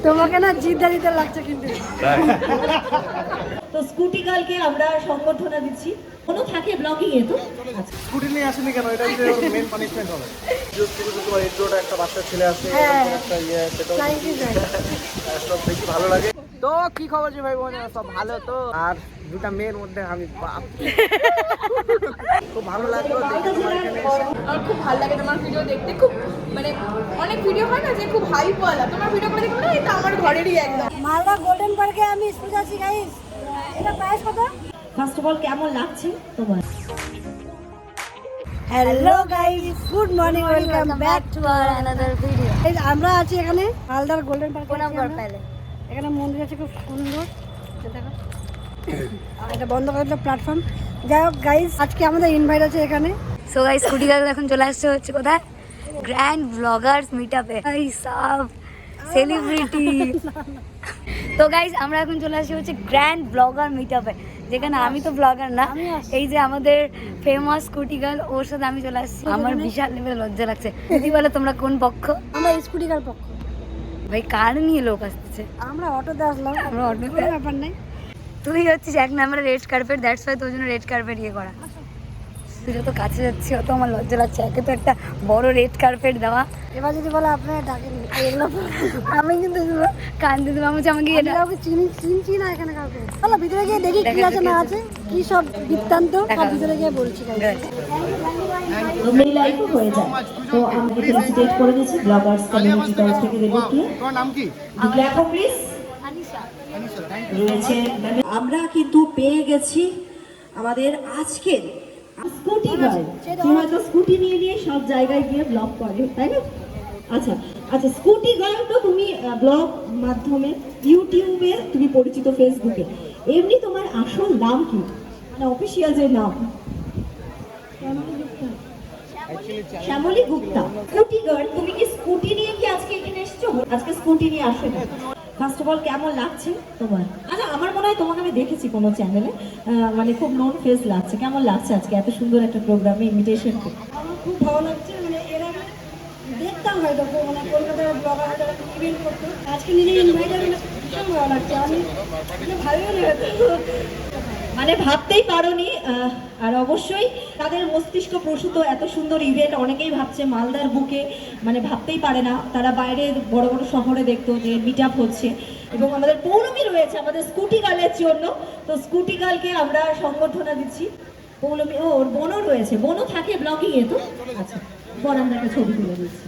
তোমাকে না জিদ্দা দিতে লাগছে কিন্তু। তো স্কুটি গার্লকে আমরা সংবর্ধনা দিচ্ছি। কোনো থাকে ব্লগিং এ তো আচ্ছা স্কুটি নিয়ে আসেনি কেন? এটা হচ্ছে ওর মেন পানিশমেন্ট হবে। তোমার ইন্ট্রোটা একটা বাচ্চা ছেলে আছে, একটা ইয়ে সেটাও সব বেশি ভালো লাগে। তো কি খবর যে ভাই বোন, সব ভালো তো? আর দুটা মেয়ের মধ্যে আমি বাপ, খুব ভালো লাগলো দেখে তোমার এখানে এসে। আমার খুব ভালো লাগে তোমার ভিডিও দেখতে। খুব মানে অনেক ভিডিও হয় না যে খুব হাইপ ওয়ালা, তোমার ভিডিও করে দেখো না, এটা আমার ঘরেরই একদম। মালদা গোল্ডেন পার্কে আমি স্কুল যাচ্ছি গাইস। এটা প্রাইস কত? ফার্স্ট অফ অল কেমন লাগছে তোমার? Hello guys, good morning, welcome back to our another video. এই আমরা আছি এখানে মালদার গোল্ডেন পার্কে। প্রণামগড় প্যালে। এখানে মন্দির আছে খুব সুন্দর, দেখো। আর এটা বন্ধ করে দিল প্ল্যাটফর্ম। যাই হোক গাইস, আজকে আমাদের ইনভাইট আছে এখানে। সো গাইস, স্কুটি গার্ল এখন চলে আসছে হচ্ছে কোথায়? গ্র্যান্ড ব্লগার্স মিটআপে। এই সব সেলিব্রিটি। তো গাইস, আমরা এখন চলে আসছি হচ্ছে গ্র্যান্ড ব্লগার মিটআপে, যেখানে আমি তো ব্লগার না, এই যে আমাদের ফেমাস স্কুটি গার্ল, ওর সাথে আমি চলে আসছি। আমার বিশাল লেভেল লজ্জা লাগছে। দিদি বলে তোমরা কোন পক্ষ? আমরা স্কুটি কার পক্ষ। ভাই কার নিয়ে লোক আসতেছে? আমরা অটোতে আসলাম। আমরা অটোতে, কোনো ব্যাপার নেই। তুই হচ্ছিস এক নম্বরে রেড কার্পেট, দ্যাটস ওয়াই তোর জন্য রেড কার্পেট ইয়ে করা। তুই যত কাছে যাচ্ছি অত আমার লজ্জা লাগছে। একে তো একটা বড় রেড কার্পেট দেওয়া, এবার যদি বলে আপনারা ডাকেন, আমি কিন্তু কান্দে দেবো। আমি আমাকে এটা কাউকে চিনছি না এখানে কাউকে। চলো ভিতরে গিয়ে দেখি কি আছে না আছে, কি সব বৃত্তান্ত সব ভিতরে গিয়ে বলছি। মেল লাইফও হয়ে যায়। তো আমরা ফেসিলিটেট করে দিয়েছি ব্লগার্স কমিউনিটি তরফ থেকে রেডিওকে। তোমার নাম কি? দেখো প্লিজ রয়েছে। আমরা কিন্তু পেয়ে গেছি আমাদের আজকের স্কুটি গার্ল। সে হয়তো স্কুটি নিয়ে নিয়ে সব জায়গায় গিয়ে ব্লগ করে, তাই না? আচ্ছা আচ্ছা, স্কুটি গার্ল তো তুমি ব্লগ মাধ্যমে, ইউটিউবে তুমি পরিচিত, ফেসবুকে। এমনি তোমার আসল নাম কি, মানে অফিসিয়াল যে নাম? শ্যামলী গুপ্তা। স্কুটি গার্ল, তুমি কি স্কুটি নিয়ে কি আজকে এখানে এসেছো? আজকে স্কুটি নিয়ে আসো না। ফার্স্ট অফ অল কেমন লাগছে তোমার? আচ্ছা, আমার মনে হয় তোমাকে আমি দেখেছি কোনো চ্যানেলে, মানে খুব নোন ফেস লাগছে। কেমন লাগছে আজকে এত সুন্দর একটা প্রোগ্রামে ইনভিটেশন? আমার খুব ভালো লাগছে। মানে এর আগে দেখতাম হয়তো, মানে কলকাতার ব্লগার যারা ইভেন্ট করতো, আজকে নিজে ইনভাইট হবে, ভীষণ ভালো লাগছে। আমি ভালোই লেগেছে, মানে ভাবতেই পারোনি। আর অবশ্যই তাদের মস্তিষ্ক প্রসূত এত সুন্দর ইভেন্ট, অনেকেই ভাবছে মালদার বুকে, মানে ভাবতেই পারে না। তারা বাইরে বড় বড় শহরে দেখতো যে মিট আপ হচ্ছে, এবং আমাদের পৌলমী রয়েছে আমাদের স্কুটি গার্লের জন্য। তো স্কুটি গার্লকে আমরা সংবর্ধনা দিচ্ছি। পৌলমী, ওর বোনও রয়েছে, বোনও থাকে ব্লগিং এ তো। আচ্ছা, বোন আমরা একটা ছবি তুলে দিচ্ছি।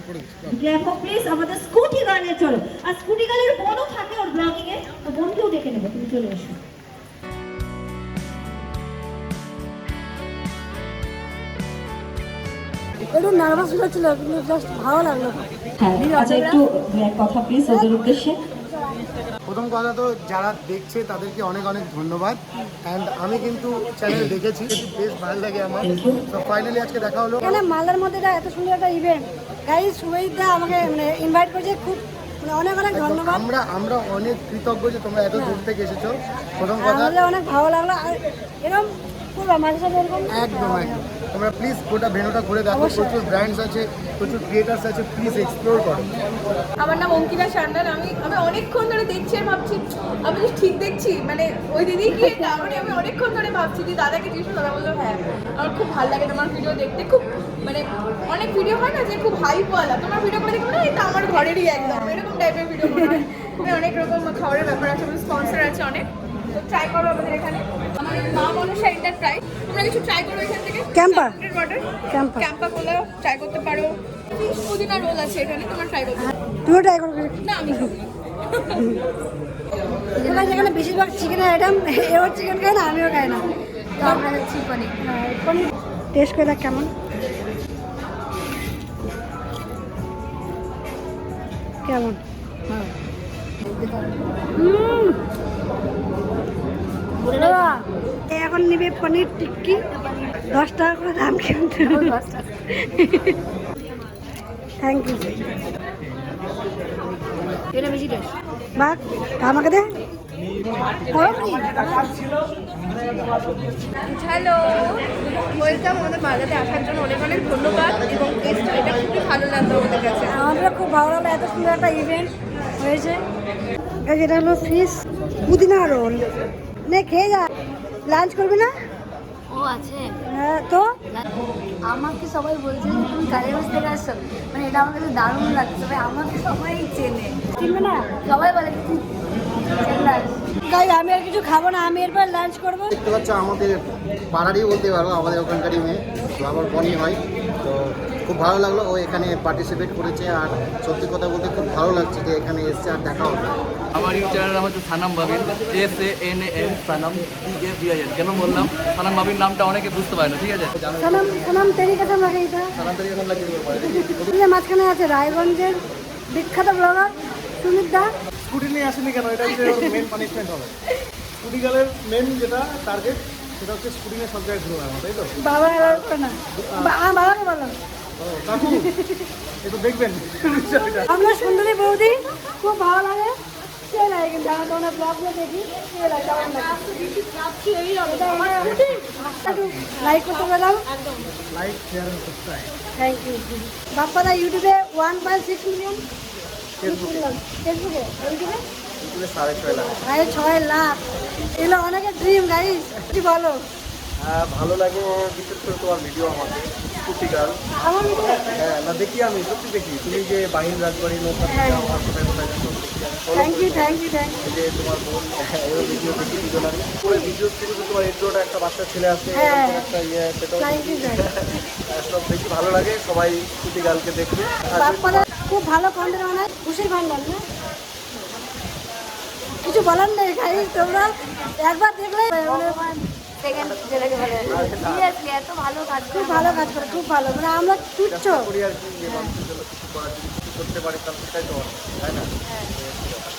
দেখো প্লিজ আমাদের স্কুটি গার্লের, চলো। আর স্কুটি গার্লের বোনও থাকে ওর ব্লগিং এ, তো বোনকেও ডেকে নেবো, তুমি চলে এসো। একটু নার্ভাস হচ্ছিল, কিন্তু জাস্ট ভালো লাগলো। হ্যাঁ, আচ্ছা একটু কথা প্লিজ ওদের উদ্দেশ্যে। প্রথম কথা তো যারা দেখছে তাদেরকে অনেক অনেক ধন্যবাদ। অ্যান্ড আমি কিন্তু চ্যানেল দেখেছি, বেশ ভালো লাগে আমার। তো ফাইনালি আজকে দেখা হলো। এখানে মালদার মধ্যে এটা এত সুন্দর একটা ইভেন্ট, গাইস সুমিতদা আমাকে মানে ইনভাইট করেছে, খুব মানে অনেক অনেক ধন্যবাদ। আমরা অনেক কৃতজ্ঞ যে তোমরা এত দূর থেকে এসেছো। প্রথম কথা আমাদের অনেক ভালো লাগলো। আর এরকম খুব মাঝে সাথে এরকম একদম তোমরা প্লিজ গোটা ভেন্যুটা ঘুরে দেখো। প্রচুর ব্র্যান্ডস আছে, প্রচুর ক্রিয়েটার্স আছে, প্লিজ এক্সপ্লোর করো। আমার নাম অঙ্কিতা সান্যাল। আমি অনেকক্ষণ ধরে দেখছি আর ভাবছি আমি কি ঠিক দেখছি, মানে ওই দিদি কি কারণে আমি অনেকক্ষণ ধরে ভাবছি যে দাদাকে জিজ্ঞেস, দাদা বললো হ্যাঁ। আমার খুব ভালো লাগে তোমার ভিডিও দেখতে। খুব মানে অনেক ভিডিও হয় না যে খুব হাইপ ওয়ালা, তোমার ভিডিও করে দেখো না, এটা আমার ঘরেরই একদম এরকম টাইপের ভিডিও মনে হয়। অনেক রকম খাবারের ব্যাপার আছে, আমাদের স্পন্সর আছে অনেক। তো ট্রাই করো আমাদের এখানে, আমাদের মা মনসা এন্টারপ্রাইজ। তোমরা কিছু ট্রাই করো এখান থেকে। ক্যাম্পা ক্যাম্পা ক্যাম্পা কোলা ট্রাই করতে পারো। পুদিনা রোল আছে এখানে, তোমার ট্রাই করতে পারো। তুইও ট্রাই করবি না আমি খাবো না। এখানে যেখানে বেশিরভাগ চিকেনের আইটেম, এও চিকেন খায় না, আমিও খাই না। তো আমরা হচ্ছি পনির। টেস্ট করে দেখ কেমন কেমন। এখন নিবে পনির টিক্কি, 10 টাকা করে দাম, কিন্তু থ্যাংক ইউ। এটা বেশি টেস্ট। বাহ, আমাকে দে। হ্যালো, ওয়েলকাম আমাদের মালদাতে আসার জন্য অনেক অনেক ধন্যবাদ। এবং টেস্ট এটা খুবই ভালো লাগলো আমাদের কাছে। আমাদের খুব ভালো লাগলো, এত সুন্দর একটা ইভেন্ট। হয়েছে। এই যেটা হলো ফিশ পুদিনা রোল, নে খেয়ে যা। লাঞ্চ করবি না? ও আছে। হ্যাঁ তো আমাকে সবাই বলছে যে তুমি কালীগঞ্জ থেকে আসছো, মানে এটা আমার কাছে দারুণ লাগছে। তবে আমাকে সবাই চেনে, চিনবে না? সবাই বলে কি তুই চেন্নাই। গাইজ আমি আর কিছু খাবো না, আমি এরপর লাঞ্চ করবো। দেখতে পাচ্ছ আমাদের পাড়ারই বলতে পারবো, আমাদের ওখানকারই মেয়ে, তো আমার বোনই হয়। তো খুব ভালো লাগলো ও এখানে পার্টিসিপেট করেছে, আর সত্যি কথা বলতে খুব ভালো লাগছে যে এখানে এসছে আর দেখা হলো। আমার ইউটিউব চ্যানেলের নাম হচ্ছে সানাম বাবিন, SANAM সানাম BABIN। কেন বললাম সানাম বাবিন নামটা অনেকে বুঝতে পারে না, ঠিক আছে? সালাম সালাম তেরি কাছে লাগে এটা। সানান্তরি এখন লাগিয়ে দেবো পরে। এর মাঝখানে আছে রায়গঞ্জের বিখ্যাত ব্লগার সুমিত দা। স্কুটি নিয়ে আসেনি কেন? এটা হচ্ছে ওর মেন পানিশমেন্ট হবে। স্কুটি গার্লের মেন যেটা টার্গেট সেটা হচ্ছে স্কুটি নিয়ে সব জায়গায় ঘুরে বেড়ানো, তাই তো? বাবা এবার করে না, বাবাকে বলো। ও, কাকু একটু দেখবেন বিষয়টা। আমরা সুন্দরী বৌদি, খুব ভালো লাগে। সে লাগে কিন্তু আমরা তোমরা ব্লগগুলো দেখি, সে লাগে কেমন লাগে। লাইক করতে পেলাম, like share and subscribe. Thank you. বাপ্পাদা ইউটিউবে 1.6 মিলিয়ন, ফেসবুকে ইউটিউবে ইউটিউবে 6.5 লাখ। 6.5 লাখ। এগুলো অনেকের ড্রিম গাইস, কি বলো? ভালো লাগে বিশেষ করে তোমার ভিডিও আমাকে স্কুটি গার্ল। আমার হ্যাঁ না, দেখি আমি সত্যি দেখি তুমি যে বাহিনী রাজবাড়ি নৌকা থেকে আমার কোথায় কোথায় যাচ্ছ দেখি আমি। Follow থ্যাংক ইউ করি। Thank you thank you. এই যে তোমার বোন এর ভিডিও দেখি দুজন আমি পুরো ভিডিও থেকে তো তোমার ইন্ট্রোটা একটা বাচ্চা ছেলে আছে, হ্যাঁ। এরকম একটা সেটাও থ্যাংক ইউ সব দেখি ভালো লাগে। সবাই স্কুটি গার্লকে দেখবে। আর বাপ্পাদা খুব ভালো কন্টেন্ট বানায়, খুশির ভান্ডার না? কিছু বলার নেই গাইস, তোমরা একবার দেখলে সেকেন্ড যেটাকে বলে সিরিয়াসলি এত ভালো কাজ খুব করে। ভালো কাজ করে, খুব ভালো। মানে আমরা তুচ্ছ। চেষ্টা করি আর কি যে মানুষের জন্য কিছু করার, যদি কিছু করতে পারি তাহলে সেটাই তো অনেক, তাই না?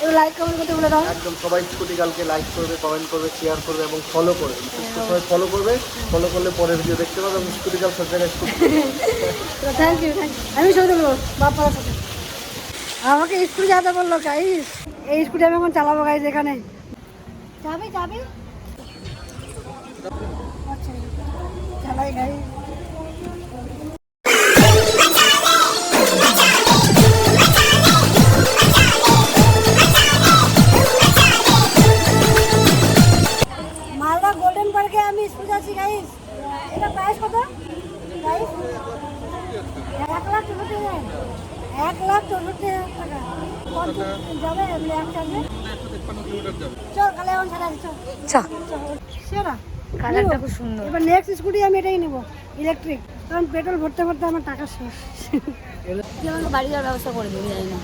এবার লাইক কমেন্ট করতে বলে দাও। একদম সবাই স্কুটি গার্লকে লাইক করবে, কমেন্ট করবে, শেয়ার করবে এবং ফলো করবে। বিশেষ করে সবাই ফলো করবে। ফলো করলে পরের ভিডিও দেখতে পাবে এবং স্কুটি গার্ল সব জায়গায় scooty. Thank you thank you. আমি সত্যি বলবো বাপ্পার সাথে আমাকে স্কুলে যেতে বললো গাইস। এই স্কুটি আমি এখন চালাবো গাইস। এখানে যাবে যাবে আচ্ছা চালাই গাইস। মালদা গোল্ডেন পার্কে আমি স্কুল যাচ্ছি গাইস। এটা প্রাইস কত গাইস? 1,64,000। 1,64,000 টাকা। যাবে এক চার্জে? চল কালে এখন ছাড়া চল। সেরা কালারটা খুব সুন্দর। এবার নেক্সট স্কুটি আমি এটাই নেবো, ইলেকট্রিক। কারণ পেট্রোল ভরতে ভরতে আমার টাকা শেষ। তুই আমাকে বাড়ি যাওয়ার ব্যবস্থা করে দিবি, জানি না।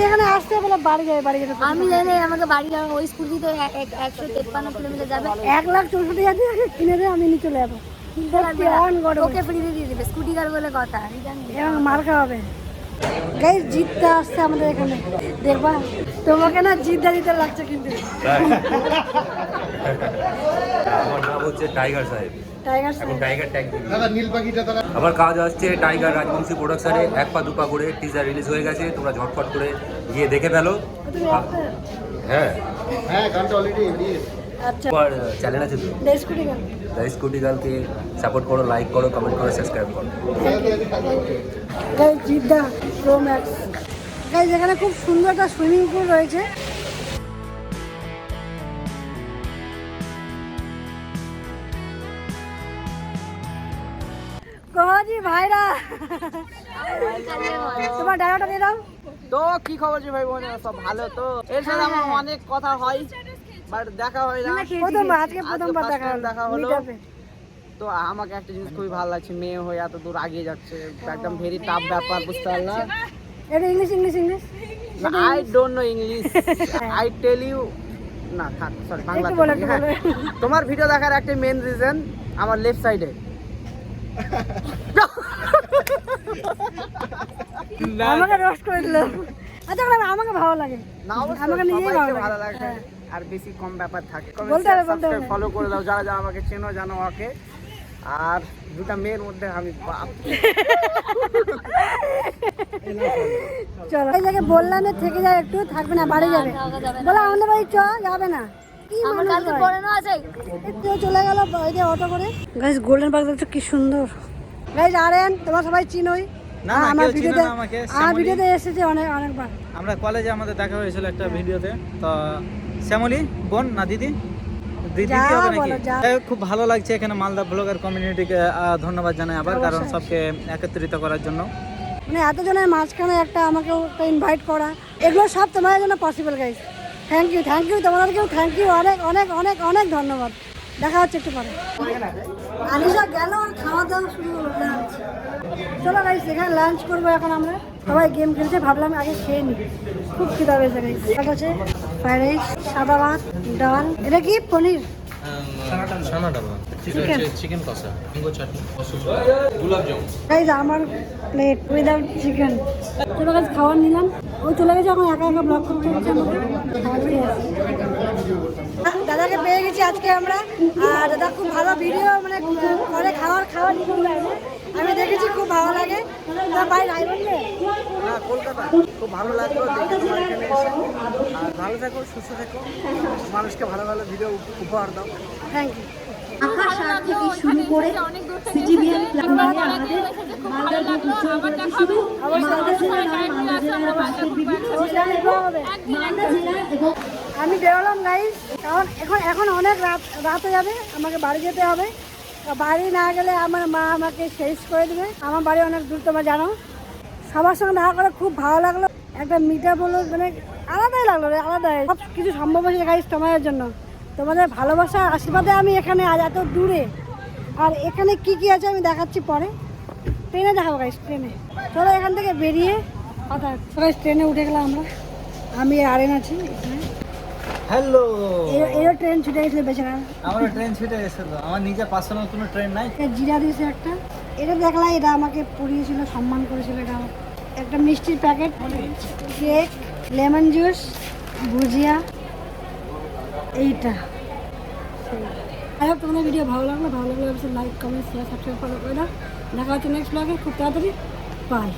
এখানে আসতে বলে বাড়ি যাবে, বাড়ি যেতে আমি জানি না আমাকে বাড়ি যাওয়ার, ওই স্কুটি তো 153 কিলোমিটার যাবে। 1,64,000 টাকা কিনে দেয়, আমি নিয়ে চলে যাবো। ওকে ফ্রিতে দিয়ে দিবে, স্কুটি কার বলে কথা। এবং মার খাওয়াবে গাইস। জিততে আসছে আমাদের এখানে, দেখবা তোমাকে না জিততে দিতে লাগছে কিন্তু। আমার নাম হচ্ছে টাইগার সাহেব, টাইগার এখন টাইগার ট্যাগ দিবি। দাদা নীল পাখিটা তারা আমার কাজ আসছে টাইগার রাজবংশী প্রোডাকশনে 1 পা 2 পা করে টিজার রিলিজ হয়ে গেছে, তোমরা ঝটফট করে গিয়ে দেখে ফেলো। হ্যাঁ, হ্যাঁ গানটা অলরেডি রিলিজ। আচ্ছা তোমার চ্যানেল আছে তো, স্কুটি গান। দ্য স্কুটি গার্লকে সাপোর্ট করো, লাইক করো, কমেন্ট করো, সাবস্ক্রাইব করো। Guys Jeddah pro max. Guys এখানে খুব সুন্দর একটা সুইমিং পুল রয়েছে। কোহাজি ভাইরা, তোমার ডায়লগটা দিয়ে দাও। তো কি খবর যে ভাই বোন, সব ভালো তো? এর সাথে আমার অনেক কথা হয় বাট দেখা হয় না। প্রথমবার, আজকে প্রথমবার first দেখা time দেখা হলো। মিটআপে। তো আমাকে একটা জিনিস খুবই ভালো লাগছে, মেয়ে হয়ে এত দূর আগিয়ে যাচ্ছে, একদম ভেরি টাফ ব্যাপার, বুঝতে পারলাম। এটা English English English I don't know English, I tell you না থাক, সরি বাংলা। একটু বলো, একটু হ্যাঁ, বলো। তোমার ভিডিও দেখার একটা মেন রিজন আমার লেফট সাইডে। আমাকে রোস্ট করে দিল। আচ্ছা আমাকে ভালো লাগে, না অবশ্যই আমাকে নিজেই সবাইকে ভালো ভালো লাগে। লাগে, আর বেশি কম ব্যাপার থাকে। বলতে হবে, বলতে হবে। ফলো করে দাও যারা যারা আমাকে চেনো, জানো ওকে। আর দুটা মেয়ের মধ্যে আমি বাপ। চলো এই জায়গায় বললাম যে থেকে যায়, একটু থাকবে না, বাড়ি যাবে। বলে আমাদের বাড়ি চ, যাবে না। কি আমার মানুষ কালকে হয়? পড়ানো আছে। একটু চলে গেল এই যে অটো করে। গাইস গোল্ডেন পার্ক দেখছো কি সুন্দর। গাইস আরেন তোমরা সবাই চিনোই, না না আমার কেউ চিনে ভিডিওতে না আমাকে আমার শ্যামলী। ভিডিওতে এসেছে অনেকবার। আমরা কলেজে আমাদের দেখা হয়েছিল একটা ভিডিওতে। তো শ্যামলী বোন না দিদি দিদি যা হবে নাকি? বলো, যা। যাই হোক, খুব ভালো লাগছে এখানে মালদা ব্লগার কমিউনিটিকে ধন্যবাদ জানাই আবার, কারণ সবকে একত্রিত করার জন্য। মানে এতজনের মাঝখানে আমাকে একটা ইনভাইট করা, এগুলো সব তোমাদের জন্য পসিবল গাইস। থ্যাংক ইউ তোমাদেরকেও থ্যাংক ইউ, অনেক অনেক অনেক অনেক ধন্যবাদ। দেখা হচ্ছে একটু পরে। আনিশা গেল আর খাওয়া দাওয়া শুরু হলো, লাঞ্চ। চলো গাইস এখানে লাঞ্চ করবো এখন আমরা। সবাই গেম খেলছে, ভাবলাম আগে খেয়ে নিই, খুব খিদা পেয়েছে গাইস। এটা হচ্ছে ফ্রাইড রাইস, সাদা ভাত, ডাল, এটা কি পনির, চিকেন কষা, চাটনি, গাইস আমার প্লেট উইদাউট চিকেন। চলো গাইস খাবার নিলাম, ও চলে গেছে, এখন একা একা ব্লগ করতে হচ্ছে আমাকে। দাদাকে পেয়ে গেছি আজকে আমরা, আর দাদা খুব ভালো ভিডিও মানে করে খাওয়ার নিয়ে যায়। আমি দেখেছি, খুব ভালো লাগে। তোমার বাড়ি রায়গঞ্জে? না, কলকাতা। খুব ভালো লাগলো দেখে তোমার এখানে এসে। আর ভালো থাকো, সুস্থ থাকো, মানুষকে ভালো ভালো ভিডিও উপহার দাও। Thank you. আঁকার সার থেকে শুরু করে সিজিবিএম প্ল্যানে আমাদের মালদার বুক উৎসব করেছে শুধু মালদা জেলা নয়, মালদা জেলার পাশের বিভিন্ন জেলা এবং মালদা জেলা এবং আমি বেরোলাম গাইস, কারণ এখন অনেক রাত হয়ে যাবে, আমাকে বাড়ি যেতে হবে। বাড়ি না গেলে আমার মা আমাকে শেষ করে দেবে। আমার বাড়ি অনেক দূর, তোমরা জানো। সবার সঙ্গে দেখা করে খুব ভালো লাগলো। একটা মিটা বলো, মানে আলাদাই লাগলো রে, আলাদাই। সব কিছু সম্ভব হয়েছে গাইস তোমাদের জন্য, তোমাদের ভালোবাসা আশীর্বাদে আমি এখানে আজ এত দূরে। আর এখানে কি কি আছে আমি দেখাচ্ছি পরে, ট্রেনে দেখাবো গাইস, ট্রেনে। চলো এখান থেকে বেরিয়ে কথা গাইস, ট্রেনে উঠে গেলাম আমরা। আমি আরেন আছি এখানে। হ্যালো, এরও ট্রেন ছুটে গেছিল বেচারা। আমার ট্রেন ছুটে গেছিল, আমার নিজের পার্সোনাল কোনো ট্রেন নাই। জিরা দিয়েছে একটা, এটা দেখলাম, এটা আমাকে পড়িয়েছিল, সম্মান করেছিল। এটা একটা মিষ্টির প্যাকেট, কেক, লেমন জুস, ভুজিয়া, এইটা। যাই হোক, তোমাদের ভিডিও ভালো লাগলে অবশ্যই লাইক, কমেন্ট, শেয়ার, সাবস্ক্রাইব করে দাও। দেখা হচ্ছে নেক্সট ব্লগে খুব তাড়াতাড়ি। বাই।